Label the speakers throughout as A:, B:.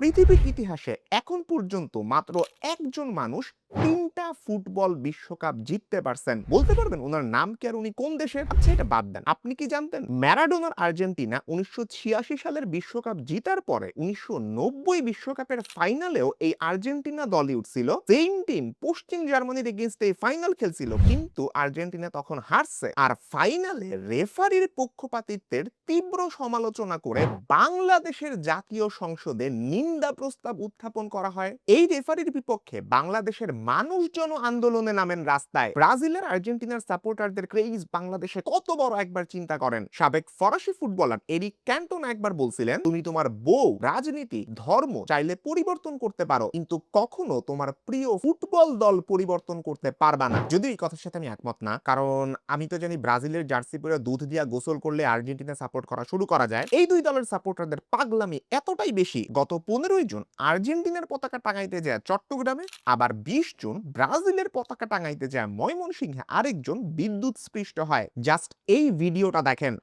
A: পৃথিবীর ইতিহাসে এখন পর্যন্ত মাত্র একজন মানুষ ৩টা ফুটবল বিশ্বকাপ জিততে পারছেন। বলতে পারবেন উনার নাম কি আর উনি কোন দেশের? আচ্ছা এটা বাদ দেন। আপনি কি জানতেন ম্যারাডোনার আর্জেন্টিনা ১৯৮৬ সালের বিশ্বকাপ জিতার পরে ১৯৯০ বিশ্বকাপের ফাইনালেও এই আর্জেন্টিনা দলই উঠছিল। সেইম টিম পশ্চিম জার্মানির এগেইনস্ট এই ফাইনাল খেলছিল, কিন্তু আর্জেন্টিনা তখন হারছে। আর ফাইনালে রেফারির পক্ষপাতিত্বের তীব্র সমালোচনা করে বাংলাদেশের জাতীয় সংসদে নিন্দা প্রস্তাব উত্থাপন করা হয়। এই রেফারির বিপক্ষে বাংলাদেশের মানুষজন আন্দোলনে নামেন রাস্তায়। ব্রাজিলের আর্জেন্টিনার সাপোর্টারদের ক্রেজ বাংলাদেশে কত বড় একবার চিন্তা করেন। সাবেক ফরাসি ফুটবলার এরিক ক্যান্টোনা একবার বলছিলেন, তুমি তোমার বউ, রাজনীতি, ধর্ম চাইলে পরিবর্তন করতে পারো, কিন্তু কখনো তোমার প্রিয় ফুটবল দল পরিবর্তন করতে পারবা না। যদিও এই কথার সাথে আমি একমত না, কারণ আমি তো জানি ব্রাজিলের জার্সি পরে দুধ দিয়া গোসল করলে আর্জেন্টিনা সাপোর্ট করা শুরু করা যায়। এই দুই দলের সাপোর্টারদের পাগলামি এতটাই বেশি, গত 15 জুন আর্জেন্টিনার পতাকা টাঙাইতে যায় চট্টগ্রামে, আবার 20 জুন ব্রাজিলের পতাকা টাঙাইতে যায় ময়মনসিংহে আরেকজন বিদ্যুৎ স্পৃষ্ট হয়। জাস্ট এই ভিডিওটা দেখেন।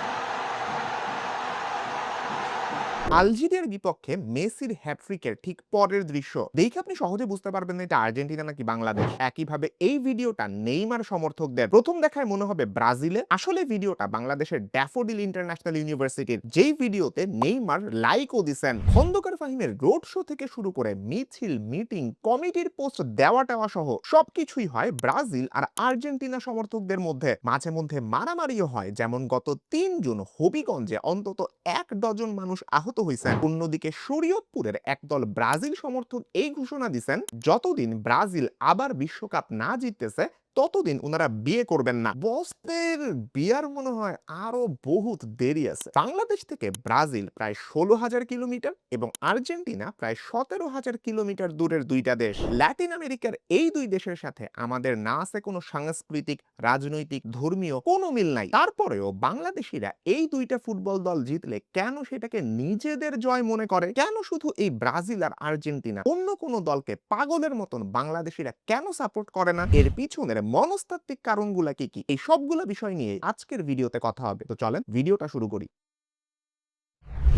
A: আলজেরিয়ার বিপক্ষে মেসির হ্যাটট্রিকের ঠিক পরের দৃশ্য দেখে আপনি সহজে বুঝতে পারবেন না এটা আর্জেন্টিনা নাকি বাংলাদেশ। একইভাবে এই ভিডিওটা নেইমার সমর্থকদের প্রথম দেখায় মনে হবে ব্রাজিলে, আসলে ভিডিওটা বাংলাদেশের ড্যাফোডিল ইন্টারন্যাশনাল ইউনিভার্সিটির, যেই ভিডিওতে নেইমার লাইকও দিছেন। খন্দকার ফাহিমের রোড শো থেকে শুরু করে মিছিল, মিটিং, কমিটির পোস্ট দেওয়া টেওয়া সহ সবকিছুই হয় ব্রাজিল আর আর্জেন্টিনা সমর্থকদের মধ্যে। মাঝে মধ্যে মারামারিও হয়, যেমন গত ৩ জুন হবিগঞ্জে অন্তত ১ ডজন মানুষ আহত হয়েছেন। অন্যদিকে শরীয়তপুরের একদল ব্রাজিল সমর্থক এই ঘোষণা দিচ্ছেন, যতদিন ব্রাজিল আবার বিশ্বকাপ না জিততেছে ততদিন ওনারা বিয়ে করবেন না। বসদের বিয়ার মনে হয় আরো বহুত দেরি আছে। বাংলাদেশ থেকে ব্রাজিল প্রায় ১৬,০০০ কিলোমিটার এবং আর্জেন্টিনা প্রায় ১৭,০০০ কিলোমিটার দূরের দুইটা দেশ। ল্যাটিন আমেরিকার এই দুই দেশের সাথে আমাদের না আছে কোনো সাংস্কৃতিক, রাজনৈতিক, ধর্মীয় কোনো মিল নাই। তারপরেও বাংলাদেশিরা এই দুইটা ফুটবল দল জিতলে কেন সেটাকে নিজেদের জয় মনে করে? কেন শুধু এই ব্রাজিল আর আর্জেন্টিনা, অন্য কোনো দলকে পাগলের মতন বাংলাদেশিরা কেন সাপোর্ট করে না? এর পিছনের মনস্তাত্ত্বিক কারণগুলা কি কি, এই সবগুলা বিষয় নিয়ে আজকের ভিডিওতে কথা হবে। তো চলেন ভিডিওটা শুরু করি।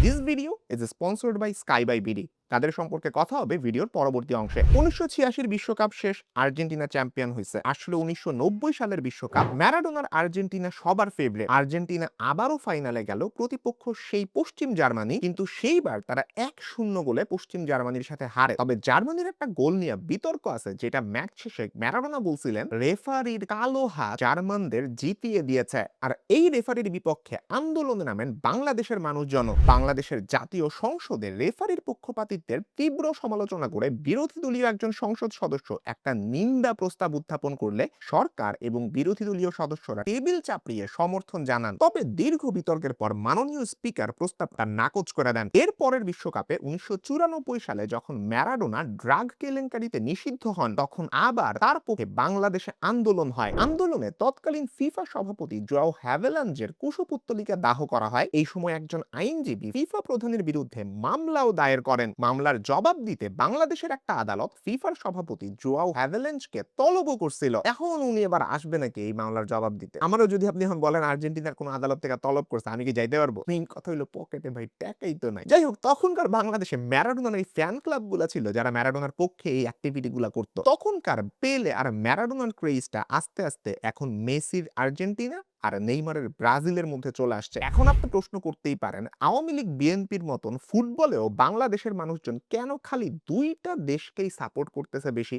A: This video is sponsored by Sky by BD। তাদের সম্পর্কে কথা হবে ভিডিওর পরবর্তী অংশে। ১৯৮৬ বিশ্বকাপ শেষ, আর্জেন্টিনা চ্যাম্পিয়ন হয়েছে। আসলে ১৯৯০ সালের বিশ্বকাপ, ম্যারাডোনার আর্জেন্টিনা সবার ফেভারিট। আর্জেন্টিনা আবারও ফাইনালে গেল, প্রতিপক্ষ সেই পশ্চিম জার্মানি, কিন্তু সেইবার তারা ১-০ গোলে পশ্চিম জার্মানির সাথে হারে। তবে জার্মানির একটা গোল নিয়ে বিতর্ক আছে, যেটা ম্যাচ শেষে ম্যারাডোনা বলছিলেন রেফারির কালো হাত জার্মানদের জিতিয়ে দিয়েছে। আর এই রেফারির বিপক্ষে আন্দোলনে নামেন বাংলাদেশের মানুষজন। বাংলাদেশের জাতীয় সংসদে রেফারির পক্ষপাতিত্বের তীব্র সমালোচনা করে বিরোধী দলীয় একজন সংসদ সদস্য একটা নিন্দা প্রস্তাব উত্থাপন করলে সরকার এবং বিরোধী দলীয় সদস্যরা টেবিল চাপড়িয়ে সমর্থন জানান। তবে দীর্ঘ বিতর্কের পর মাননীয় স্পিকার প্রস্তাবটা নাকচ করে দেন। এর পরের বিশ্বকাপে ১৯৯৪ সালে যখন ম্যারাডোনা ড্রাগ কেলেঙ্কারিতে নিষিদ্ধ হন, তখন আবার তার পক্ষে বাংলাদেশে আন্দোলন হয়। আন্দোলনে তৎকালীন ফিফা সভাপতি জোয়াও হ্যাভেলাঞ্জের কুশপুত্তলিকা দাহ করা হয়। এই সময় একজন আইনজীবী ফিফা প্রধানের বিরুদ্ধে মামলাও দায়ের করেন। মামলার জবাব দিতে বাংলাদেশের একটা আদালত ফিফার সভাপতি জোয়াও হ্যাভেলাঞ্জকে তলবও করছিল। এখন উনি এবার আসবে নাকি এই মামলার জবাব দিতে? আমারও যদি আপনি এখন বলেন আর্জেন্টিনার কোন আদালত থেকে তলব করছে, আমি কি যাইতে পারবো? মেইন কথা হলো পকেটে ভাই টাকাই তো নাই। যাই হোক, তখনকার বাংলাদেশে ম্যারাডোনার এই ফ্যান ক্লাব গুলা ছিল যারা ম্যারাডোনার পক্ষে এই অ্যাক্টিভিটি গুলা করতো। তখনকার পেলে আর ম্যারাডোনার ক্রেজটা আস্তে আস্তে এখন মেসির আর্জেন্টিনা আর নেইমারের ব্রাজিলের মধ্যে চলে আসছে। এখন আপনি প্রশ্ন করতেই পারেন, আওয়ামী লীগ, বিএনপির মতন ফুটবলেও বাংলাদেশের মানুষজন কেন খালি দুইটা দেশকেই সাপোর্ট করতেছে বেশি?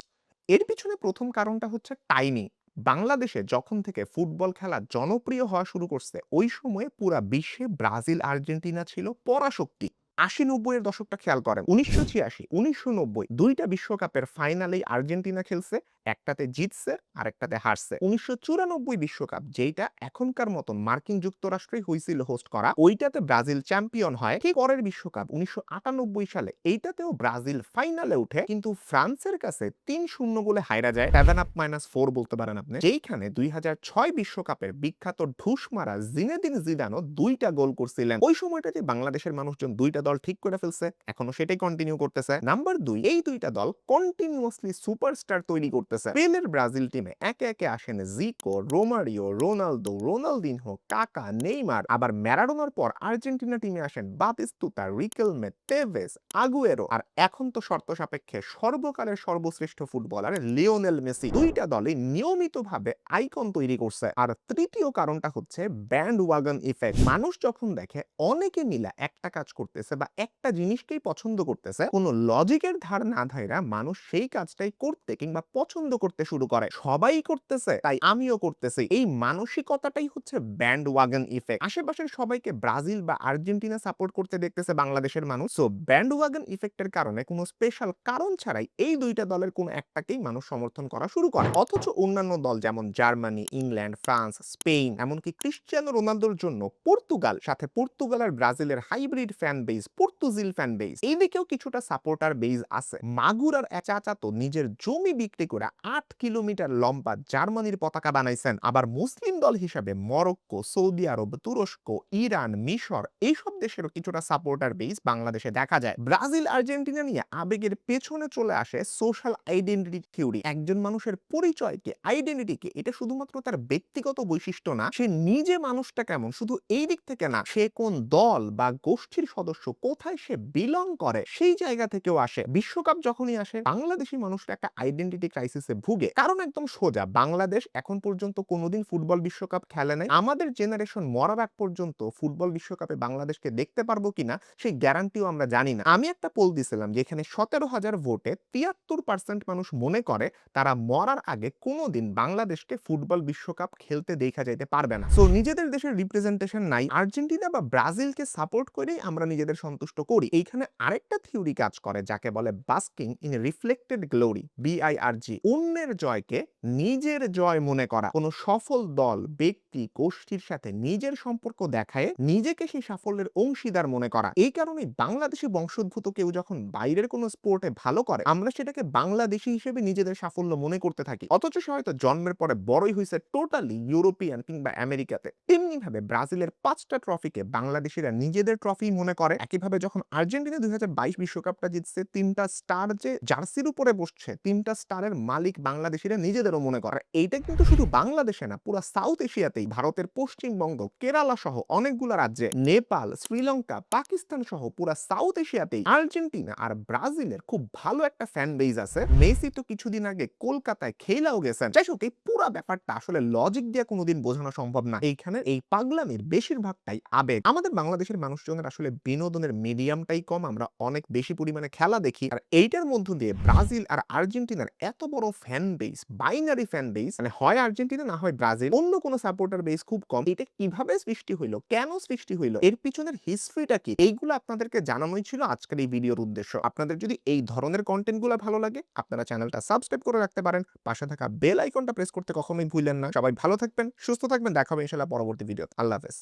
A: এর পিছনে প্রথম কারণটা হচ্ছে টাইমিং। বাংলাদেশে যখন থেকে ফুটবল খেলা জনপ্রিয় হওয়া শুরু করছে, ওই সময়ে পুরা বিশ্বে ব্রাজিল আর্জেন্টিনা ছিল পরাশক্তি। ৮০-৯০ এর দশকটা খেয়াল করেন, ১৯৮৬, ১৯৯০ দুইটা বিশ্বকাপের ফাইনালেই আর্জেন্টিনা খেলছে, একটাতে জিতছে আর একটাতে হারছে। ১৯৯৪ বিশ্বকাপ, যেটা এখনকার মতন মার্কিন যুক্তরাষ্ট্রই হইছিল হোস্ট করা, ওইটাতে ব্রাজিল চ্যাম্পিয়ন হয়। ঠিক পরের বিশ্বকাপ ১৯৯৮ সালে, এইটাতেও ব্রাজিল ফাইনালে উঠে, কিন্তু ফ্রান্সের কাছে ৩-০ গোলে হাইরা যায়। 7+4 বলতে পারেন আপনি। যেইখানে ২০০৬ বিশ্বকাপের বিখ্যাত ঢুস মারা জিনেদিন জিদানও ২টা গোল করছিলেন। ওই সময়টাতে বাংলাদেশের মানুষজন দুইটা দল ঠিক করে ফেলছে, এখনো সেটাই কন্টিনিউ করতেছে। নাম্বার 2, এই দুইটা দল কন্টিনিউয়াসলি সুপারস্টার তৈরি করতেছে। স্পেনের ব্রাজিল টিমে একে একে আসেন জিকো, রোমারিও, রোনালদো, রোনালদিনহো, কাকা, নেইমার। আবার ম্যারাডোনার পর আর্জেন্টিনা টিমে আসেন বাতিস্তুতা, রিকেলমে, তেভেস, আগুয়েরো। আর এখন তো শর্ত সাপেক্ষে সর্বকালের সর্বশ্রেষ্ঠ ফুটবলার লিওনেল মেসি। দুইটা দলই নিয়মিতভাবে আইকন তৈরি করছে। আর তৃতীয় কারণটা হচ্ছে ব্যান্ড ওয়াগন ইফেক্ট। মানুষ যখন দেখে অনেকে মিলা একটা কাজ করতেছে বা একটা জিনিসকেই পছন্দ করতেছে, কোনো লজিকের ধার না ধাইরা মানুষ সেই কাজটাই করতে কিংবা পছন্দ করতে শুরু করে। সবাই করতেছে তাই আমিও করতেছি, এই মানসিকতাটাই হচ্ছে ব্যান্ড ওয়াগন ইফেক্ট। আশেপাশের সবাইকে ব্রাজিল বা আর্জেন্টিনা সাপোর্ট করতে দেখতেছে বাংলাদেশের মানুষ। সো ব্যান্ড ওয়াগন ইফেক্টের কারণে কোনো স্পেশাল কারণ ছাড়াই এই দুইটা দলের কোনো একটাকেই মানুষ সমর্থন করা শুরু করে। অথচ অন্যান্য দল যেমন জার্মানি, ইংল্যান্ড, ফ্রান্স, স্পেন, এমনকি ক্রিশ্চিয়ানো রোনালদোর জন্য পর্তুগাল, সাথে পর্তুগাল আর ব্রাজিলের হাইব্রিড ফ্যান বেস, পর্তুজিল ফ্যান বেস, এইদিকেও কিছুটা সাপোর্টার বেস আছে। মাগুরার এক চাচা তো নিজের জমি বিক্রি করে 8 কিলোমিটার লম্বা জার্মানির পতাকা বানাইছেন। আবার মুসলিম দল হিসাবে মরক্কো, সৌদি আরব, তুরস্ক, ইরান, মিশর এইসব দেশেরও কিছুটা সাপোর্টার বেস বাংলাদেশে দেখা যায়। ব্রাজিল আর্জেন্টিনা নিয়ে আবেগের পেছনে চলে আসে সোশ্যাল আইডেন্টিটি থিওরি। একজন মানুষের পরিচয়কে, আইডেন্টিটিকে, এটা শুধুমাত্র তার ব্যক্তিগত বৈশিষ্ট্য না, সে নিজে মানুষটা কেমন শুধু এই দিক থেকে না, সে কোন দল বা গোষ্ঠীর সদস্য, কোথায় সে বিলং করে, সেই জায়গা থেকেও আসে। বিশ্বকাপ যখনই আসে বাংলাদেশি মানুষটা একটা আইডেন্টিটি ক্রাইসিসে ভুগে। কারণ একদম সোজা, বাংলাদেশ এখন পর্যন্ত কোনোদিন ফুটবল বিশ্বকাপ খেলে নাই। আমাদের জেনারেশন মরার আগ পর্যন্ত ফুটবল বিশ্বকাপে বাংলাদেশকে দেখতে পারবো কিনা সেই গ্যারান্টিও আমরা জানি না। আমি একটা পোল দিছিলাম যেখানে 17,000 ভোটে 73% মানুষ মনে করে তারা মরার আগে কোনোদিন বাংলাদেশকে ফুটবল বিশ্বকাপ খেলতে দেখা যাইতে পারবে না। সো নিজেদের দেশের রিপ্রেজেন্টেশন নাই, আর্জেন্টিনা বা ব্রাজিলকে সাপোর্ট করেই আমরা নিজেদের সন্তুষ্ট করি। এইখানে আরেকটা থিওরি কাজ করে যাকে বলে basking in reflected glory, BIRG। অন্যের জয়কে নিজের জয় মনে করা। কোনো সফল দল, ব্যক্তি, গোষ্ঠীর সাথে নিজের সম্পর্ক দেখায় নিজেকে সেই সাফল্যের অংশীদার মনে করা। এই কারণেই বাংলাদেশি বংশোদ্ভূত কেউ যখন বাইরের কোনো স্পোর্টে ভালো করে আমরা সেটাকে বাংলাদেশি হিসেবে নিজেদের সাফল্য মনে করতে থাকি। অথচ সে হয়তো জন্মের পরে বড়ই হয়েছে টোটালি ইউরোপিয়ান কিংবা আমেরিকাতে। তেমনি ভাবে ব্রাজিলের 5টা ট্রফিকে বাংলাদেশিরা নিজেদের ট্রফি মনে করে। একইভাবে যখন আর্জেন্টিনা 2022 বিশ্বকাপটা জিতছে, 3টা স্টার যে জার্সির উপরে বসছে, 3টা স্টারের মালিক বাংলাদেশিরা নিজেদেরও মনে করে। এইটা কিন্তু শুধু বাংলাদেশে না, পুরো সাউথ এশিয়াতেই, ভারতের পশ্চিমবঙ্গ, কেরালা সহ অনেকগুলো রাজ্যে, নেপাল, শ্রীলঙ্কা, পাকিস্তান সহ পুরো সাউথ এশিয়াতেই আর্জেন্টিনা আর ব্রাজিলের খুব ভালো একটা ফ্যান বেজ আছে। মেসি তো কিছুদিন আগে কলকাতায় খেলাও গেছেন। যাই হোক, এই পুরো ব্যাপারটা আসলে লজিক দিয়ে কোনোদিন বোঝানো সম্ভব না। এইখানে এই পাগলামির বেশিরভাগটাই আবেগ। আমাদের বাংলাদেশের মানুষজনের আসলে বিনোদনের মিডিয়ামটাই কম, আমরা অনেক বেশি পরিমাণে খেলা দেখি। আর এইটার মধ্য দিয়ে ব্রাজিল আর আর্জেন্টিনার এত বড় fan base, binary fan base, মানে হয় আর্জেন্টিনা না হয় ব্রাজিল, অন্য কোনো সাপোর্টার বেস খুব কম। এটা কিভাবে সৃষ্টি হইলো, কেন সৃষ্টি হইলো, এর পিছনের হিস্ট্রিটা কি, এইগুলো আপনাদেরকে জানানোই ছিল আজকের এই ভিডিওর উদ্দেশ্য। আপনাদের যদি এই ধরনের কন্টেন্টগুলো ভালো লাগে, আপনারা চ্যানেলটা সাবস্ক্রাইব করে রাখতে পারেন, পাশে থাকা বেল আইকনটা প্রেস করতে কখনোই ভুলেন না। সবাই ভালো থাকবেন, সুস্থ থাকবেন, দেখা হবে ইনশাআল্লাহ পরবর্তী ভিডিওতে। আল্লাহ হাফেজ।